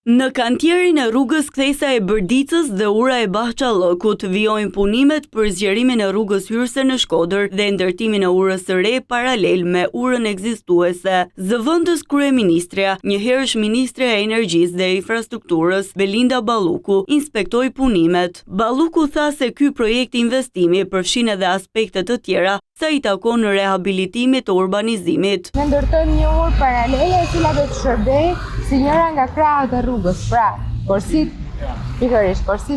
Në kantierin e rrugës Kthesa e Bërdicës dhe ura e Bahçallëkut vijojnë punimet për zgjerimin e rrugës hyrëse në Shkodër dhe ndërtimin e urës së re paralel me urën ekzistuese. Zëvendës kryeministrja, njëherësh ministre e Energjisë dhe Infrastrukturës, Belinda Balluku, inspektoi punimet. Balluku tha se ky projekt investimi përfshin edhe aspekte të tjera sa i takon në rehabilitimit të urbanizimit. Ne ndërtojmë një urë paralele e cila do të shërbejë si njëra nga krahët e rrugës. Pra, korsit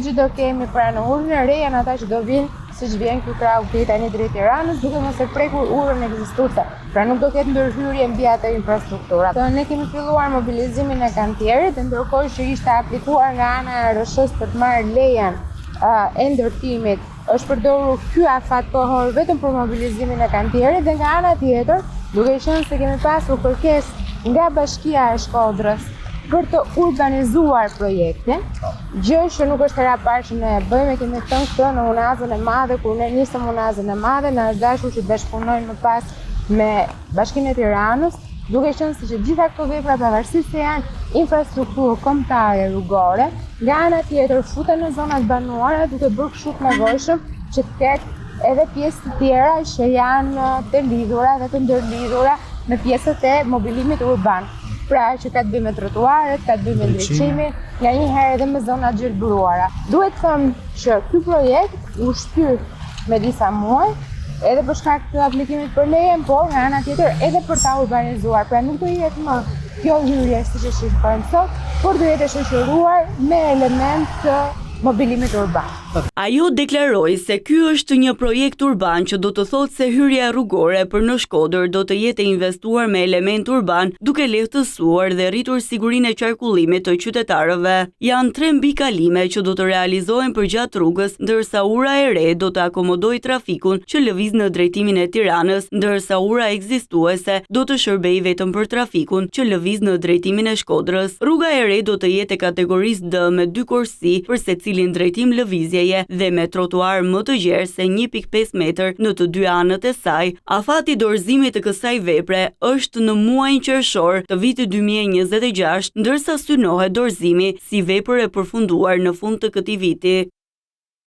që do kemi pra në urën e re janë ata që do vinë siç vjen ky krah deri tani drejt Tiranës, duke mos e prekur urën ekzistuese. Pra nuk do ketë ndërhyrje mbi atë infrastruktura. Ne kemi filluar mobilizimin e kantierit, ndërkohë që ishte aplikuar nga ana e RSH-s për të marrë lejen e ndërtimit. Është përdorur ky afat kohor vetëm për mobilizimin e kantierit dhe nga ana tjetër, duke qenë se kemi pasur kërkesë nga Bashkia e Shkodrës për të urbanizuar projektin, gjë që nuk është hera parë që ne e bëjmë, kemi thënë këtë në unazën e madhe, kur ne nisëm unazën e madhe, na është dashur që bashkëpunojmë më pas me Bashkinë e Tiranës, duke qenë se që gjitha këto vepra pavarësisht se janë infrastrukturë kombëtare rrugore, nga ana tjetër futen në zonat banuara duke bërë kështu të nevojshëm që të ketë edhe pjesë të tjera që janë të lidhura dhe të ndërlidhura me pjesët e mobilimit urban. Pra që ka të bëjë me trotuaret, ka të bëjë me ndriçimin, nga një herë edhe me zonat gjelbëruara. Duhet të them që ky projekt u shtyr me disa muaj, edhe për shkak të aplikimit për lejen, por nga ana tjetër edhe për ta urbanizuar. Pra nuk do jetë më kjo hyrje siç e shifrojmë sot, por do jetë shoqëruar me element të mobilimit urban. Ajo deklaroi se ky është një projekt urban që do të thotë se hyrja rrugore për në Shkodër do të jetë investuar me element urban, duke lehtësuar dhe rritur sigurinë e qarkullimit të qytetarëve. Janë 3 mbikalime që do të realizohen përgjatë rrugës, ndërsa ura e re do të akomodojë trafikun që lëviz në drejtimin e Tiranës, ndërsa ura ekzistuese do të shërbejë vetëm për trafikun që lëviz në drejtimin e Shkodrës. Rruga e re do të jetë kategorisë D me 2 korsi për secilin drejtim lëvizje dhe me trotuar më të gjerë se 1.5 metër në të dy anët e saj. Afati dorëzimit të kësaj vepre është në muajin qershor të vitit 2026, ndërsa synohet dorëzimi si vepër e përfunduar në fund të këtij viti.